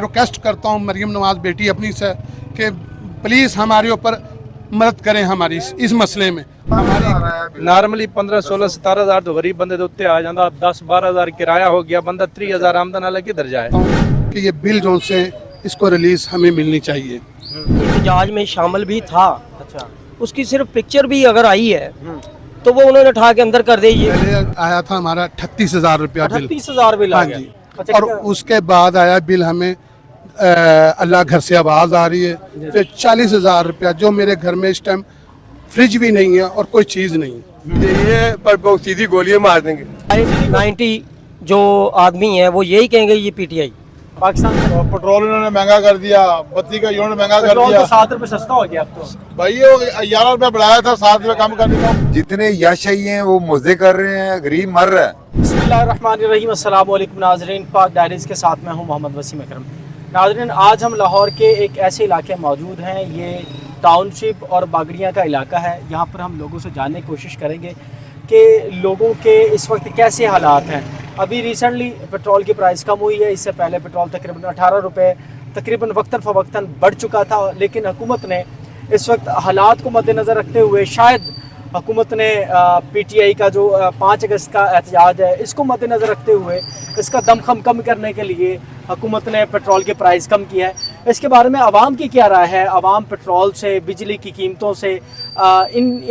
Request करता हूँ मरियम नवाज बेटी अपनी से कि प्लीज़ हमारे ऊपर मदद करें हमारी इस मसले में। नॉर्मली 15, 16, 17 हज़ार तो गरीब बंदे उत्ते आ जाता, 10, 12 हज़ार किराया हो गया, बंदा 30 हज़ार आमदन वाला किधर जाए कि ये बिल जो से इसको रिलीज हमें मिलनी चाहिए। एहतजाज में शामिल भी था। अच्छा, उसकी सिर्फ पिक्चर भी अगर आई है तो वो उन्होंने उठा के अंदर कर दी। पहले आया था हमारा 38,000 रुपया बिल। 38,000 बिल आ हाँ गया। जी। अच्छा, और उसके बाद आया बिल हमें अल्लाह घर से आवाज़ आ रही है फिर 40,000 रुपया, जो मेरे घर में इस टाइम फ्रिज भी नहीं है और कोई चीज़ नहीं है। ये पर बहुत सीधी गोलियां मार देंगे। 90 जो आदमी है वो यही कहेंगे ये पीटीआई पाकिस्तान पेट्रोल इन्होंने महंगा कर दिया, बत्ती का यूनिट महंगा कर पेट्रोल दिया। तो 7 रुपए सस्ता हो गया अब तो। भाई ये 11 रुपए बढ़ाया था, 7 रुपए कम कर दिया। जितने यशही हैं वो मजे कर रहे हैं, गरीब मर रहा है। बिस्मिल्लाहिर्रहमानिर्रहीम, अस्सलाम वालेकुम नाज़रीन, पाक डायरीज़ के साथ मैं हूं मोहम्मद वसीम अकरम। नाज़रीन, आज हम लाहौर के एक ऐसे इलाके मौजूद हैं, ये टाउनशिप और बागड़ियाँ का इलाका है। यहाँ पर हम लोगों से जानने की कोशिश करेंगे कि लोगों के इस वक्त कैसे हालात हैं। अभी रिसेंटली पेट्रोल की प्राइस कम हुई है, इससे पहले पेट्रोल तकरीबन 18 रुपये तकरीबन वक्तन फ़वक्तन बढ़ चुका था, लेकिन हुकूमत ने इस वक्त हालात को मद्देनज़र रखते हुए शायद हुकूमत ने पीटीआई का जो 5 अगस्त का एहतजाज है इसको मद्देनज़र रखते हुए इसका दमखम कम करने के लिए हुकूमत ने पेट्रोल की प्राइस कम की है। इसके बारे में आवाम की क्या राय है? आवाम पेट्रोल से, बिजली की कीमतों से,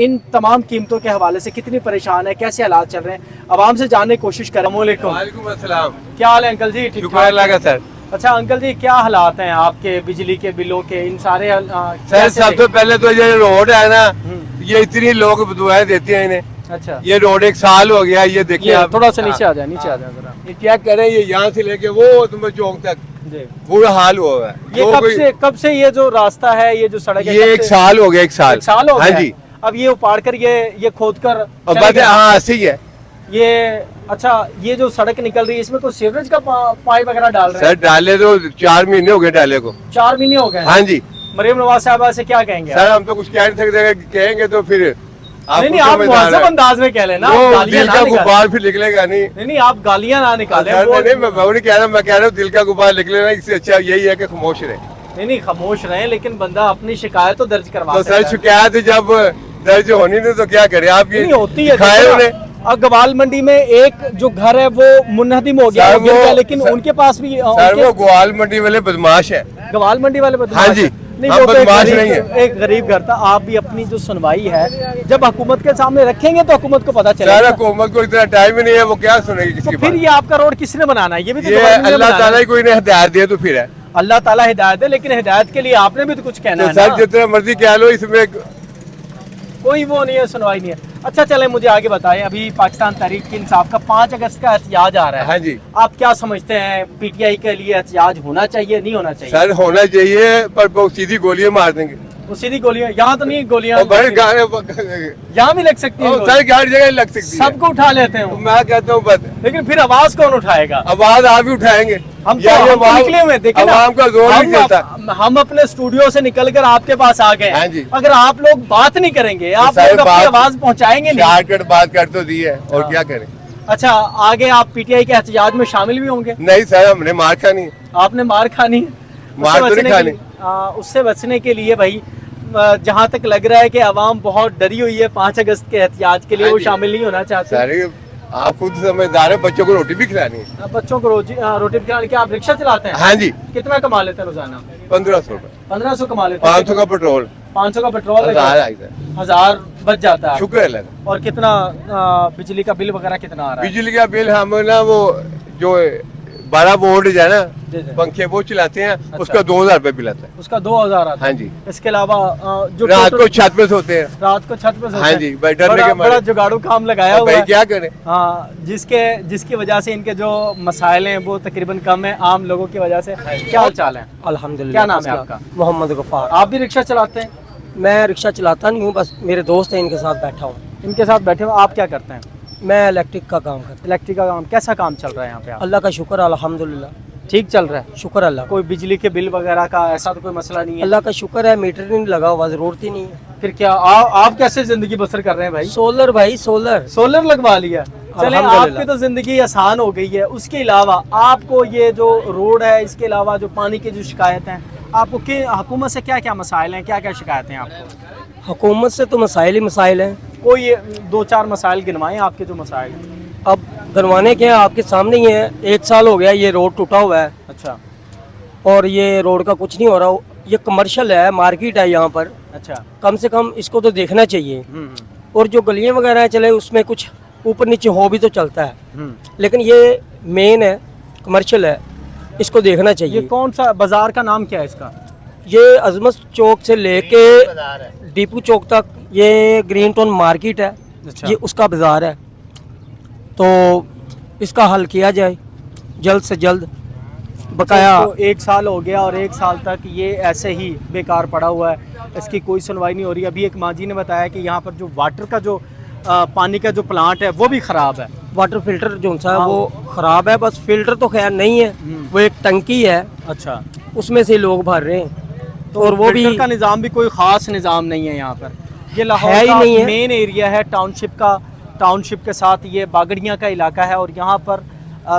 इन तमाम कीमतों के हवाले से कितनी परेशान है, कैसे हालात चल रहे हैं, आवाम से जानने की कोशिश करें। वालेकुम अस्सलाम। क्या हाल है अंकल जी? ठीक शुक्र अल्लाह का सर। अच्छा अंकल जी, क्या हालात हैं आपके बिजली के बिलों के, इन सारे सर सबसे पहले तो ये रोड है ना, ये इतनी लोग दुआएं देते हैं इन्हें। अच्छा, ये रोड 1 साल हो गया, ये देखिए आप थोड़ा सा नीचे आ जाए, नीचे आ जाए जरा। ये क्या करें, ये यहाँ से लेके वो तुम्हें चौक तक जी, बुरा हाल हुआ है। ये तो कब से ये जो रास्ता है, ये जो सड़क है, ये कब 1 से- साल हो गया, 1 साल। 1 साल हो हाँ गया जी। अब ये उपाड़ कर ये खोद कर और चले बात गए। हाँ ऐसे ही है ये अच्छा, ये जो सड़क निकल रही है इसमें कोई सीवरेज का पाइप वगैरह डाल रहे सर। हैं? डाले तो 4 महीने हो गए डाले को। 4 महीने हो गए। हाँ जी मरियम नवाज साहबा से क्या कहेंगे? सर, हम तो कुछ कह नहीं सकते, कहेंगे तो फिर नहीं, आप मुहज़्ज़ब अंदाज में कह लेना, आप वो गालियां दिल ना का निकालें। गुब्बार फिर निकलेगा नहीं। नहीं, आप गालियां ना निकालें। सर, वो- नहीं, मैं वो नहीं कह रहा, मैं कह रहा हूँ दिल का गुब्बार निकलेगा, इससे अच्छा यही है कि खामोश रहे। नहीं, खामोश रहे, लेकिन बंदा अपनी शिकायत तो दर्ज करवा तो सकता सर है। शिकायत जब दर्ज होनी नहीं तो क्या करे आप? ये नहीं होती है। खाए देखो ना, उन्हें अब गवाल मंडी में एक जो घर है वो मुनहदिम हो गया, सर, वो गिर वो- गया, लेकिन सर- उनके पास भी सर वो ग्वाल मंडी वाले बदमाश है। गवाल मंडी वाले बदमाश हाँ जी, हैं। नहीं, हम वो तो एक बदमाश गरीब- नहीं है। एक गरीब घर था। आप भी अपनी जो सुनवाई है जब हुकूमत के सामने रखेंगे तो हुकूमत को पता सर चलेगा। हुकूमत को इतना टाइम ही नहीं है, वो क्या सुनेगी किसी तो की फिर बात? ये आपका रोड किसने बनाना है? ये भी तो ये गवर्नमेंट ने अल्लाह बनाना ताला है। ही कोई ने हिदायत दिया तो फिर है। अल्लाह ताला हिदायत है, लेकिन हिदायत के लिए आपने भी तो कुछ कहना तो है सर ना। जितना मर्जी कह लो, इसमें कोई वो नहीं है, सुनवाई नहीं है। अच्छा चले, मुझे आगे बताएं, अभी पाकिस्तान तहरीक इंसाफ का 5 अगस्त का एहतजाज आ रहा है। हाँ जी आप क्या समझते हैं, पीटीआई के लिए एहतजाज होना चाहिए, नहीं होना चाहिए? सर होना चाहिए, पर बहुत सीधी गोलियां मार देंगे। वो सीधी गोलियां यहाँ तो नहीं, गोलियां और बड़े गाने यहाँ भी लग सकती है। सर गाड़ी जगह लग सकती है। सबको उठा लेते हैं वो। मैं कहता हूँ बस लेकिन फिर आवाज कौन उठाएगा? आवाज आप ही उठाएंगे। हम या तो ये हम तो निकले हुए हैं, देखिए ना, आवाम का जोर नहीं चलता। हम अपने स्टूडियो से निकलकर आपके पास आ गए। हाँ जी। अगर आप लोग बात नहीं करेंगे, आप सारे लोग अपनी बात- आवाज पहुंचाएंगे नहीं। शॉर्टकट बात कर तो दी है, और हाँ। क्या करें? अच्छा, आगे आप पीटीआई के एहतजाज में शामिल भी होंगे? नहीं सर, हमने मार खानी है। आपने मार खानी है? मार तो नहीं खानी। उससे बचने के लिए भाई, जहाँ तक लग रहा है कि आवाम बहुत डरी हुई है 5 अगस्त के एहतजाज के लिए, हाँ वो जी। शामिल नहीं होना चाहते। सारे आप खुद समझदार है, बच्चों को रोटी भी खिलानी है। बच्चों को रोटी खिलाने के आप रिक्शा चलाते हैं? हाँ जी, कितना कमा लेते हैं रोजाना? 1500 रुपए, 1500 कमा लेते हैं। 500 का पेट्रोल, 500 का पेट्रोल, 1000 आई सर। 1000 बच जाता है। शुक्र है अल्लाह का। और कितना बिजली का बिल वगैरह कितना आ रहा है? बिजली का बिल हम ना वो जो 12 वोल्ट है ना, जी, जी। पंखे वो चलाते हैं, उसका 2000 रुपए बिल आता है। उसका 2000 आता है। हाँ जी। इसके अलावा जो रात total- को छत पे सोते हैं। रात को छत पे सोते हाँ हैं। जी, भाई डरने बड़ा- के मारे। बड़ा जुगाड़ू काम लगाया और हुआ भाई है। क्या करें? हाँ, जिसकी वजह से इनके जो मसाइल हैं वो तकरीबन कम है आम लोगों की वजह से। क्या हाल चाल है? अल्हम्दुलिल्लाह। क्या नाम है आपका? मोहम्मद गफार। आप भी रिक्शा चलाते हैं? मैं रिक्शा चलाता नहीं हूँ, बस मेरे दोस्त हैं, इनके साथ बैठा हूँ। इनके साथ बैठे हो, आप क्या करते हैं? मैं इलेक्ट्रिक का काम करता इलेक्ट्रिक का काम, कैसा काम चल रहा है यहाँ पे? हूँ। आप अल्लाह का शुक्र, अल्हम्दुलिल्लाह ठीक चल रहा है? शुक्र अल्लाह का। कोई बिजली के बिल वगैरह का ऐसा तो कोई मसला नहीं है? अल्लाह का शुक्र है, मीटर नहीं लगा हुआ, जरूरत ही नहीं है। फिर क्या आप कैसे जिंदगी बसर कर रहे हैं भाई? सोलर भाई, सोलर। सोलर लगवा लिया? चलें, आपकी तो जिंदगी आसान हो गई है, उसके अलावा आपको ये जो रोड है, इसके अलावा जो पानी की जो शिकायत हैं, आपको हुकूमत से क्या क्या मसाइल हैं, क्या क्या शिकायतें हैं आपको? हुकूमत से तो मसाइल ही मसाइल हैं। कोई 2-4 मसाइल गिनवाएं आपके जो मसाइल हैं। अब गनवाने के हैं, आपके सामने ही है। 1 साल हो गया ये रोड टूटा हुआ है अच्छा और ये रोड का कुछ नहीं हो रहा। ये कमर्शियल है, मार्केट है यहाँ पर, अच्छा। कम से कम इसको तो देखना चाहिए। हम्म, और जो गलियाँ वगैरह चले उसमें कुछ ऊपर नीचे हो भी तो चलता है, हम्म। लेकिन ये मेन है, कमर्शियल है, इसको देखना ये चाहिए। कौन सा बाजार का नाम क्या है इसका? ये अजमत चौक से लेके डीपू चौक तक ये ग्रीन टाउन मार्केट है, अच्छा। ये उसका बाजार है। तो इसका हल किया जाए जल्द से जल्द। बकाया तो 1 साल हो गया और 1 साल तक ये ऐसे ही बेकार पड़ा हुआ है, इसकी कोई सुनवाई नहीं हो रही। अभी एक माजी ने बताया कि यहाँ पर जो वाटर का जो पानी का जो प्लांट है वो भी ख़राब है। वाटर फिल्टर जो सा है हाँ। वो ख़राब है, बस फिल्टर तो खैर नहीं है, वो एक टंकी है, अच्छा। उसमें से लोग भर रहे हैं। तो और वो भी फिल्टर का निज़ाम भी कोई ख़ास निज़ाम नहीं है यहाँ पर। ये लाहौर है ही का नहीं है। मेन एरिया है टाउनशिप का, टाउनशिप के साथ ये बागड़ियाँ का इलाका है और यहाँ पर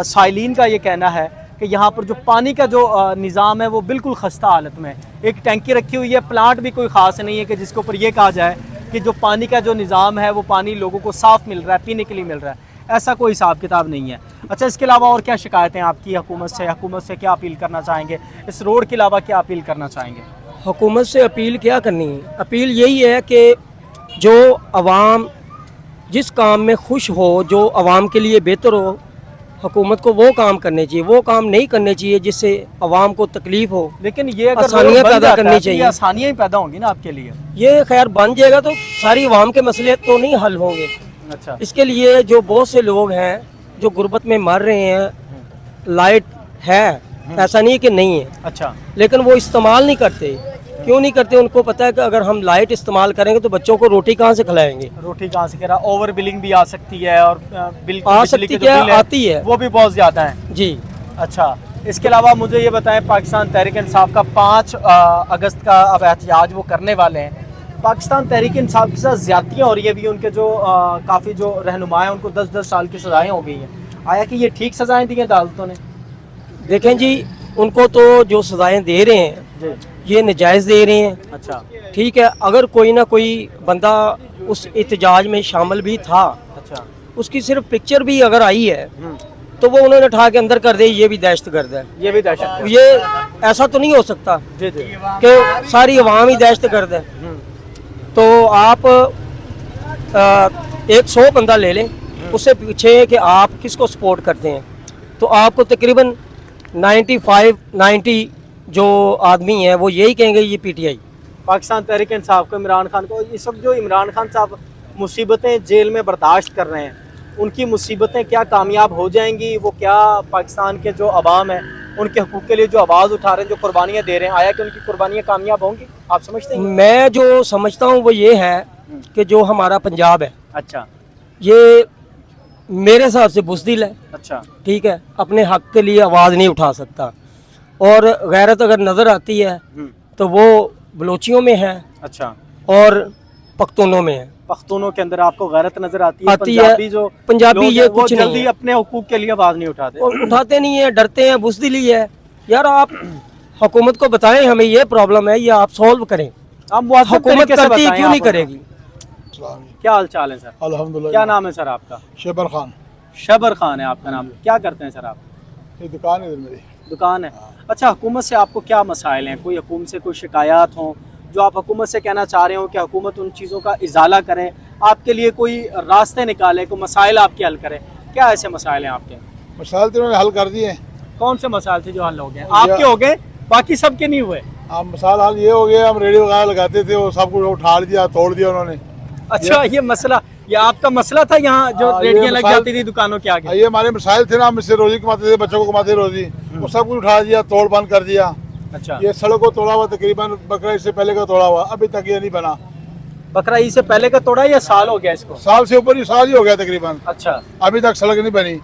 साइलिन का ये कहना है कि यहाँ पर जो पानी का जो निज़ाम है वो बिल्कुल खस्ता हालत में है। एक टैंकी रखी हुई है, प्लांट भी कोई ख़ास नहीं है कि जिसके ऊपर ये कहा जाए कि जो पानी का जो निज़ाम है वो पानी लोगों को साफ़ मिल रहा है, पीने के लिए मिल रहा है, ऐसा कोई हिसाब किताब नहीं है। अच्छा, इसके अलावा और क्या शिकायतें आपकी हुकूमत से क्या अपील करना चाहेंगे? इस रोड के अलावा क्या अपील करना चाहेंगे? हुकूमत से अपील क्या करनी है? अपील यही है कि जो अवाम जिस काम में खुश हो, जो अवाम के लिए बेहतर हो, हुकूमत को वो काम करने चाहिए। वो काम नहीं करने चाहिए जिससे अवाम को तकलीफ हो। लेकिन ये अगर आसानियाँ रोड बन पैदा जाता करनी है तो चाहिए। ये आसानियाँ ही पैदा होंगी ना आपके लिए। ये खैर बन जाएगा तो सारी अवाम के मसले तो नहीं हल होंगे। अच्छा। इसके लिए जो बहुत से लोग हैं जो गुर्बत में मर रहे हैं, लाइट है, ऐसा नहीं है कि नहीं है, अच्छा। लेकिन वो इस्तेमाल नहीं करते। क्यों नहीं करते? उनको पता है कि अगर हम लाइट इस्तेमाल करेंगे तो बच्चों को रोटी कहाँ से खिलाएंगे। रोटी कहाँ से कह रहा, ओवर बिलिंग भी आ सकती है और बिल आ बिजली सकती की जो क्या, बिल है, आती है। वो भी बहुत ज़्यादा है। जी। अच्छा, इसके अलावा मुझे ये बताएं, पाकिस्तान तहरीक इंसाफ का 5 अगस्त का अब एहतजाज वो करने वाले हैं। पाकिस्तान तहरीक इंसाफ के साथ ज़्यादतियाँ हो रही है। भी उनके जो काफ़ी जो रहनुमा हैं उनको 10-10 साल की सज़ाएँ हो गई हैं। आया कि ये ठीक सज़ाएँ दी हैं अदालतों ने? देखें जी, उनको तो जो सज़ाएं दे रहे हैं जी। ये नजायज़ दे रहे हैं। अच्छा। ठीक है, अगर कोई ना कोई बंदा उस एहतजाज में शामिल भी था, अच्छा। उसकी सिर्फ पिक्चर भी अगर आई है तो वो उन्होंने उठा के अंदर कर दे, ये भी दहशतगर्द है। ये भी दहशत। ये ऐसा तो नहीं हो सकता जी जी। कि सारी अवाम ही दहशतगर्द है। तो आप 100 बंदा ले लें, उससे पूछे कि आप किसको सपोर्ट करते हैं, तो आपको तकरीबन 95-90 जो आदमी हैं वो यही कहेंगे ये पीटीआई। पाकिस्तान तहरीक इंसाफ को, इमरान खान को, इस वक्त जो इमरान खान साहब मुसीबतें जेल में बर्दाश्त कर रहे हैं, उनकी मुसीबतें क्या कामयाब हो जाएंगी? वो क्या पाकिस्तान के जो अवाम है उनके हकूक़ के लिए जो आवाज़ उठा रहे हैं, जो कुर्बानियाँ दे रहे हैं, आया कि उनकी कुर्बानियाँ कामयाब होंगी? आप समझते हैं? मैं जो समझता हूँ वो ये है कि जो हमारा पंजाब है अच्छा। ये मेरे हिसाब से बुज़दिल है। अच्छा। ठीक है, अपने हक के लिए आवाज़ नहीं उठा सकता। और गैरत अगर नज़र आती है तो वो बलोचियों में है अच्छा। और पख्तूनों में है। पख्तूनों के अंदर आपको गैरत नजर आती है? आती है। पंजाबी जो पंजाबी लोग ये हैं, वो कुछ नहीं जल्दी है। अपने हुकूक के लिए आवाज़ नहीं उठाते। और उठाते नहीं है, डरते हैं, बुज़दिली है। यार आप हुकूमत को बताएं हमें ये प्रॉब्लम है, ये आप सॉल्व करें। आप मुआज़्ज़ब हुकूमत तरीके से करती बताएं क्यों नहीं आप। करेगी? क्या हाल चाल है सर? अल्हम्दुलिल्लाह। क्या नाम है सर आपका? शेबर खान। शबर खान है आपका नाम। क्या करते हैं सर आप? ये दुकान है मेरी। दुकान है। अच्छा, हुकूमत से आपको क्या मसाइल हैं? कोई हुकूमत से कोई शिकायत हो जो आप हुकूमत से कहना चाह रहे हो कि हुकूमत उन चीज़ों का इजाला करे, आपके लिए कोई रास्ते निकाले, कोई मसाइल आपके हल करे? क्या ऐसे मसाइल हैं आपके? मसाइल तो इन्होंने हल कर दिए। कौन से मसाइल थे जो हल हो गए? आपके हो गए, बाकी सबके नहीं हुए? अब मिसाल हाल ये हो गया, हम रेडियो वगैरह लगाते थे, वो सब कुछ उठा दिया, तोड़ दिया उन्होंने। अच्छा, ये मसला, ये आपका मसला था यहाँ जो हाँ, ये रेडियो लग मसाइल- जाती थी दुकानों के आगे? ये हमारे मिसाइल थे ना, हम इससे रोजी कमाते थे, बच्चों को कमाते रोजी, वो सब कुछ उठा दिया, तोड़ बंद कर दिया। अच्छा। ये सड़क को तोड़ा हुआ तकरीबन, बकरा इससे पहले का तोड़ा हुआ, अभी तक ये नहीं बना। बकरा ईद से पहले का तोड़ा या साल हो गया इसको? साल से ऊपर ही, साल ही हो गया तकरीबन, अच्छा। अभी तक सड़क नहीं बनी।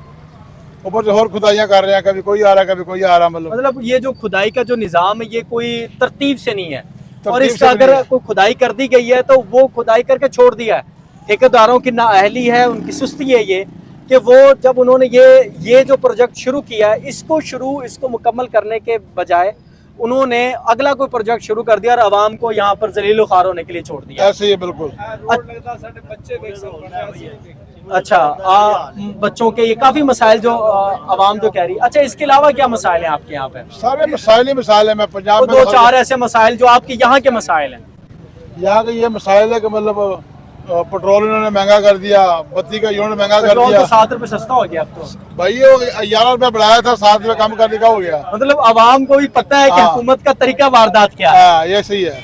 ऊपर से और खुदाइयाँ कर रहे हैं, कभी कोई आ रहा है, कभी कोई आ रहा, मतलब ये जो खुदाई का जो निज़ाम है ये कोई तरतीब से नहीं है, और तरतीब इसका से अगर नहीं है। कोई खुदाई कर दी गई है तो वो खुदाई करके छोड़ दिया है। ठेकेदारों की नाअहली है, उनकी सुस्ती है ये कि वो जब उन्होंने ये जो प्रोजेक्ट शुरू किया है, इसको मुकम्मल करने के बजाय उन्होंने अगला कोई प्रोजेक्ट शुरू कर दिया और आवाम को यहाँ पर जलील ख्वार होने के लिए छोड़ दिया। ऐसे ही है बिल्कुल। अच्छा, बच्चों के ये काफी मसाइल जो आवाम जो कह रही है। अच्छा, इसके अलावा क्या मसाइल हैं आपके यहाँ पे? सारे मसाइल ही मसाइल है। मैं पंजाब वो में दो चार ऐसे मसाइल जो आपके यहाँ के मसाइल हैं। यहाँ का ये मसाइल है कि मतलब पेट्रोल इन्होंने महंगा कर दिया, बत्ती का इन्होंने महंगा कर पेट्रोल दिया। तो 7 रुपए सस्ता हो गया अब तो भाई ये 11 रुपए बढ़ाया था, 7 रुपए कम करने का हो गया। मतलब आवाम को भी पता है कि हाँ। हुकूमत का तरीका वारदात क्या है। हाँ, ये सही है।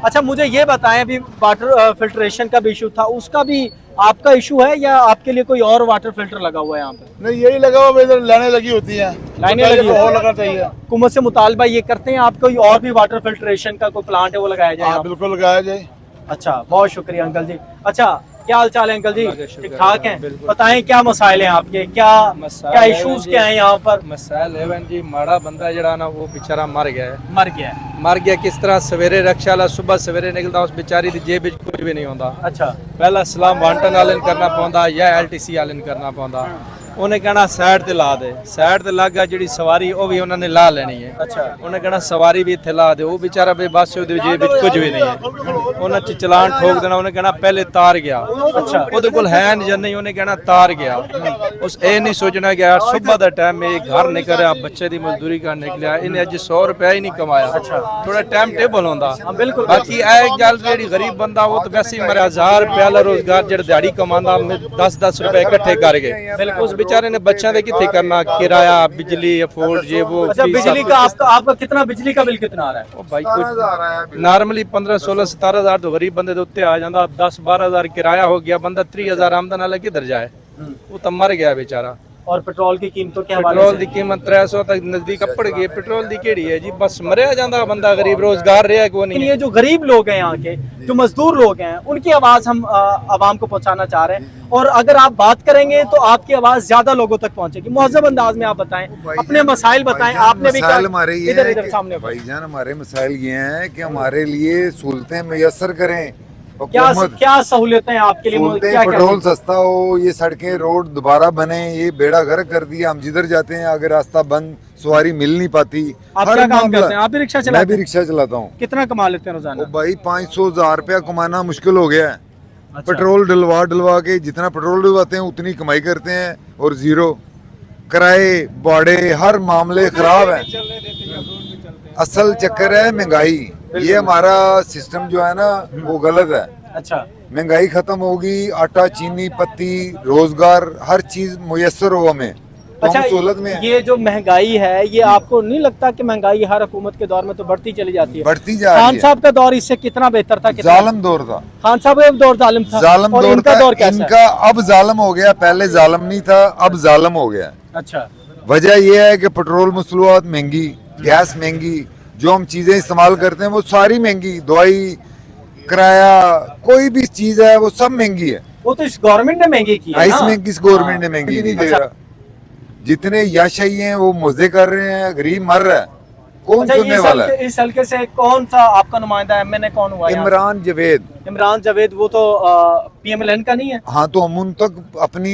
अच्छा मुझे ये बताएं, अभी वाटर फिल्ट्रेशन का भी इशू था, उसका भी आपका इशू है या आपके लिए कोई और वाटर फिल्टर लगा हुआ है यहाँ पे? नहीं, यही लगा हुआ, इधर लाइनें लगी होती हैं, लाइनें लगी और होती लगा चाहिए। हुकूमत से मुतालबा ये करते हैं आप कोई और भी वाटर फिल्ट्रेशन का कोई प्लांट है वो लगाया जाए हाँ, यहाँ पे? बिल्कुल लगाया जाए। अच्छा, बहुत शुक्रिया अंकल जी। अच्छा, क्या हाल चाल है अंकल जी? ठीक ठाक हैं? बताएं क्या मसाइल हैं आपके, क्या इश्यूज क्या हैं यहाँ पर? मसाइल है जी, माड़ा बंदा जड़ा ना वो बेचारा मर गया है। मर गया किस तरह? सवेरे रिक्शा वाला सुबह सवेरे निकलता, उस बेचारी की जेब विच कुछ भी नहीं होता। अच्छा, पहला सलाम वांटन वाले करना पौंदा या LTC वाले करना पौंदा। उन्हें कहना साइड ते ला दे, साइड ते लग गया, जी सवारी वो भी उन्होंने ला लेनी है। अच्छा, उन्हें कहना सवारी भी इत्थे ला दे, वो बेचारा बेबस जेब विच कुछ भी नहीं है। उन्हें चलान ठोक देना, उन्हें कहना पहले तार गया। अच्छा, ਉਹਦੇ ਕੋਲ ਹੈ ਨਹੀਂ, ਉਹਨੇ ਕਹਿਣਾ ਤਾਰ ਗਿਆ। ਉਸ ਇਹ ਨਹੀਂ ਸੋਚਣਾ ਕਿ यार सुबह ਦਾ टाइम में घर नहीं कर रहा, बच्चे ਦੀ मजदूरी करने के लिए इन्हें अज 100 रुपया ही नहीं कमाया। अच्छा, थोड़ा टाइम टेबल होंदा। बिल्कुल। बाकी एक गल ਜਿਹੜੀ गरीब बंदा वो तो वैसे ही मरे 1000 रुपया वाला रोजगार ਜਿਹੜਾ ਦਿਹਾੜੀ ਕਮਾਉਂਦਾ 10-10 रुपए इकट्ठे कर गए। उस बेचारे ने बच्चों ने कितने करना, किराया, बिजली, अफोर्ड, ये वो। अच्छा, बिजली का आपका कितना, बिजली का बिल कितना आ रहा है? भाई कुछ नॉर्मली 15-16-17 तो गरीब बंदे उत्ते आ जाता, 10-12 किराया हो गया, बंदा 30,000 आमदन वाला किधर जाए? वो तो मर गया बेचारा। और पेट्रोल की कीमतों के हवाले पेट्रोल से? की कीमत 300 तक नजदीक अपड़ गई। पेट्रोल की केड़ी है जी, बस मरिया जाता बंदा, गरीब रोजगार रहा को नहीं। ये जो गरीब लोग हैं यहाँ के, जो मजदूर लोग हैं, उनकी आवाज हम आवाम को पहुँचाना चाह रहे हैं। और अगर आप बात करेंगे तो आपकी आवाज ज्यादा लोगों तक पहुँचेगी। मुहज़्ज़ब अंदाज में आप बताएं, अपने मसाइल बताएं। आपने भी हमारे ये इधर सामने भाईजान, हमारे मसाइल ये हैं कि हमारे लिए सहूलतें मैसर करें। क्या सहूलियतें हैं आपके लिए? क्या पेट्रोल सस्ता हो, ये सड़कें रोड दोबारा बने, ये बेड़ा गर्क कर दिया। हम जिधर जाते हैं अगर रास्ता बंद, सवारी मिल नहीं पाती। आप क्या काम करते हैं? आप भी रिक्शा चलाते हैं? मैं भी रिक्शा चलाता हूँ। कितना कमा लेते हैं रोजाना? भाई 500-1000 रुपया कमाना मुश्किल हो गया है। अच्छा। पेट्रोल डलवा के जितना पेट्रोल डलवाते हैं उतनी कमाई करते हैं, और जीरो किराए बाड़े हर मामले खराब है। असल चक्कर है महंगाई। ये हमारा सिस्टम जो है ना वो गलत है। अच्छा, महंगाई खत्म होगी, आटा चीनी पत्ती रोजगार हर चीज मुयसर हो हमें, तो अच्छा, हम सहूलत में हैं। ये जो महंगाई है, ये आपको नहीं लगता कि महंगाई हर हुकूमत के दौर में तो बढ़ती चली जाती है? बढ़ती जा रही खान है। साहब का दौर इससे कितना बेहतर था? जालिम दौर था। खान साहब का दौर जालिम था, जालिम और दौर इनका था। दौर कैसा है? इनका अब जालिम हो गया, पहले जालिम नहीं था, अब जालिम हो गया। अच्छा, वजह यह है कि पेट्रोल मसलूआत महंगी, गैस महंगी, जो हम चीजें इस्तेमाल करते हैं वो सारी महंगी, दवाई, किराया, कोई भी चीज है वो सब महंगी है। वो तो इस गवर्नमेंट ने महंगी की है प्राइस ना? में किस गवर्नमेंट ने महंगी नहीं दे रहा। जितने याशाई हैं वो मजे कर रहे हैं, गरीब मर रहा है, कौन अच्छा, सुनने वाला है? इस हल्के से कौन सा आपका नुमाइंदा MNA कौन हुआ? इमरान जावेद। इमरान जावेद, वो तो PMLN का नहीं है? हाँ, तो हम उन तक अपनी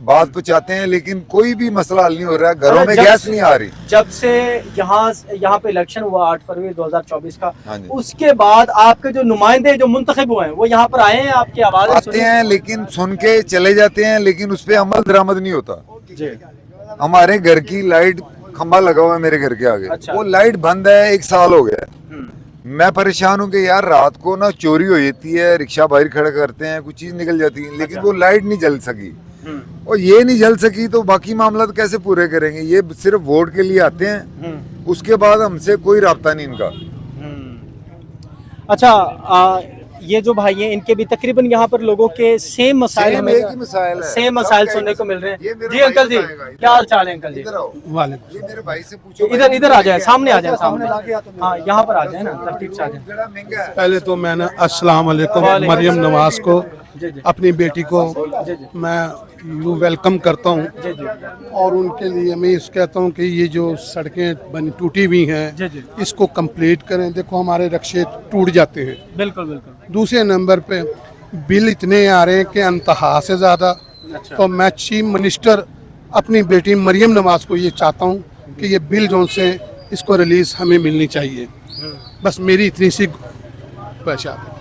बात पहुंचाते हैं, लेकिन कोई भी मसला हल नहीं हो रहा है। घरों में गैस नहीं आ रही। जब से यहाँ पे इलेक्शन हुआ 8 फरवरी 2024 का, हाँ जी। उसके बाद आपके जो नुमाइंदे जो मुंतखब हुए हैं वो यहाँ पर आए हैं, आपकी आवाज आते हैं लेकिन सुन के चले जाते हैं, लेकिन उस पर अमल दरामद नहीं होता। हमारे घर की लाइट खंबा लगा हुआ है मेरे घर के आगे। अच्छा। वो लाइट बंद है, 1 साल हो गया है। मैं परेशान हूँ कि यार रात को ना चोरी हो जाती है, रिक्शा बाहर खड़ा करते हैं, कुछ चीज निकल जाती है, लेकिन वो लाइट नहीं जल सकी। और ये नहीं जल सकी तो बाकी मामला कैसे पूरे करेंगे? ये सिर्फ वोट के लिए आते हैं, उसके बाद हमसे कोई राब्ता नहीं इनका। अच्छा, ये जो भाई हैं, इनके भी तकरीबन यहाँ पर लोगों के सेम मसाइल सेम हमें एक ही मसाइल है। सेम मसाइल सब सुनने को कहेंगे। मिल रहे ये हैं। मेरा जी अंकल भाई जी, बताएगा। क्या हाल चाल है अंकल जी? इधर आओ। ये मेरे भाई से पूछो। इधर आ जाए, सामने आ जाए, सामने। हाँ, यहाँ पर आ जाए ना, तरतीब से आ जाए। बड़ा महंगा है। पहले तो मैंने अस्सलाम वालेकुम मरियम नवाज को, अपनी बेटी को मैं यू वेलकम करता हूँ, और उनके लिए मैं इस कहता हूँ कि ये जो सड़कें बनी टूटी हुई हैं इसको कंप्लीट करें। देखो हमारे रिक्शे टूट जाते हैं। बिल्कुल बिल्कुल। दूसरे नंबर पे बिल इतने आ रहे हैं कि अंतहा से ज़्यादा, तो मैं चीफ मिनिस्टर अपनी बेटी मरियम नवाज को ये चाहता हूँ कि ये बिल जो से इसको रिलीज हमें मिलनी चाहिए। बस मेरी इतनी सी पहचान है।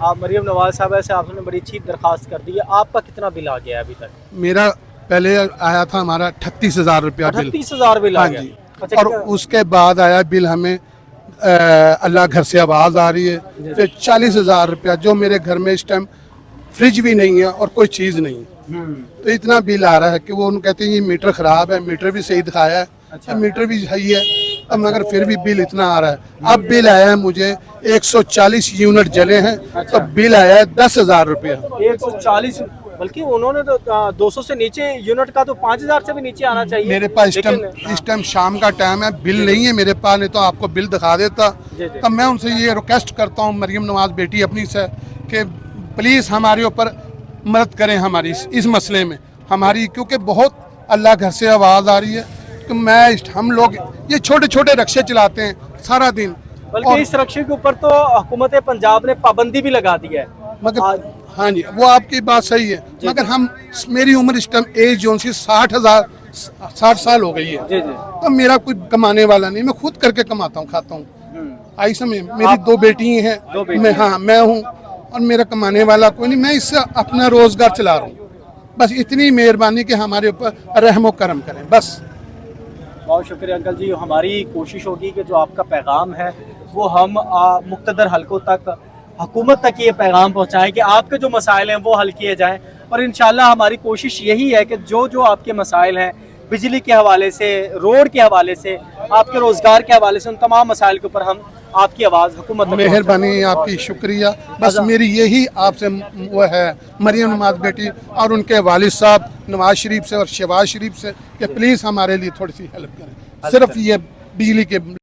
आप मरियम नवाज साहब से आपने बड़ी अच्छी दरखास्त कर दी है, आपका कितना बिल आ गया है अभी तक? मेरा पहले आया था हमारा 38,000 रुपया बिल। 38,000 बिल आ हाँ गया। जी। अच्छा, और उसके बाद आया बिल हमें अल्लाह घर से आवाज़ आ रही है, फिर 40,000 रुपया, जो मेरे घर में इस टाइम फ्रिज भी नहीं है और कोई चीज़ नहीं। तो इतना बिल आ रहा है कि वो उन कहते हैं ये मीटर ख़राब है, मीटर भी सही दिखाया है, अच्छा। मीटर भी सही है, अब मगर फिर भी बिल इतना आ रहा है। अब बिल आया है मुझे 140 यूनिट जले हैं, अच्छा। तो बिल आया है 10,000 रुपया। 140, बल्कि उन्होंने तो 200 से नीचे यूनिट का तो 5,000 से भी नीचे आना चाहिए। मेरे पास लेकिन इस टाइम शाम का टाइम है, बिल नहीं है मेरे पास, नहीं तो आपको बिल दिखा देता। तब मैं उनसे ये रिक्वेस्ट करता हूँ मरियम नवाज बेटी अपनी से कि प्लीज़ हमारे ऊपर मदद करें हमारी इस मसले में हमारी, क्योंकि बहुत अल्लाह घर से आवाज़ आ रही है कि हम लोग ये छोटे छोटे रक्शे चलाते हैं सारा दिन, बल्कि इस रक्शे के ऊपर तो हुकूमत पंजाब ने पाबंदी भी लगा दी है। मगर हाँ जी, वो आपकी बात सही है, मगर मेरी उम्र इस टाइम एज जो सी 60 साल हो गई है, तो मेरा कोई कमाने वाला नहीं, मैं खुद करके कमाता हूँ, खाता हूँ। आई समय मेरी 2 बेटी हैं, मैं हूँ और मेरा कमाने वाला कोई नहीं, मैं इससे अपना रोजगार चला रहा हूँ। बस इतनी मेहरबानी कि हमारे ऊपर रहमो करम करें बस। बहुत शुक्रिया अंकल जी। हमारी कोशिश होगी कि जो आपका पैगाम है वो हम मुक़्तदर हलकों तक, हुकूमत तक ये पैगाम पहुँचाएँ कि आपके जो मसाइल हैं वो हल किए जाएँ। और इंशाल्लाह हमारी कोशिश यही है कि जो जो आपके मसाइल हैं, बिजली के हवाले से, रोड के हवाले से, आपके रोज़गार के हवाले से, उन तमाम मसाइल के ऊपर हम आपकी आवाज़ हुकूमत तक मेहरबानी आपकी, शुक्रिया। बस मेरी यही आपसे वो है मरियम नवाज बेटी और उनके वालिद साहब नवाज शरीफ से और शहबाज शरीफ से कि प्लीज़ हमारे लिए थोड़ी सी हेल्प करें, सिर्फ ये बिजली के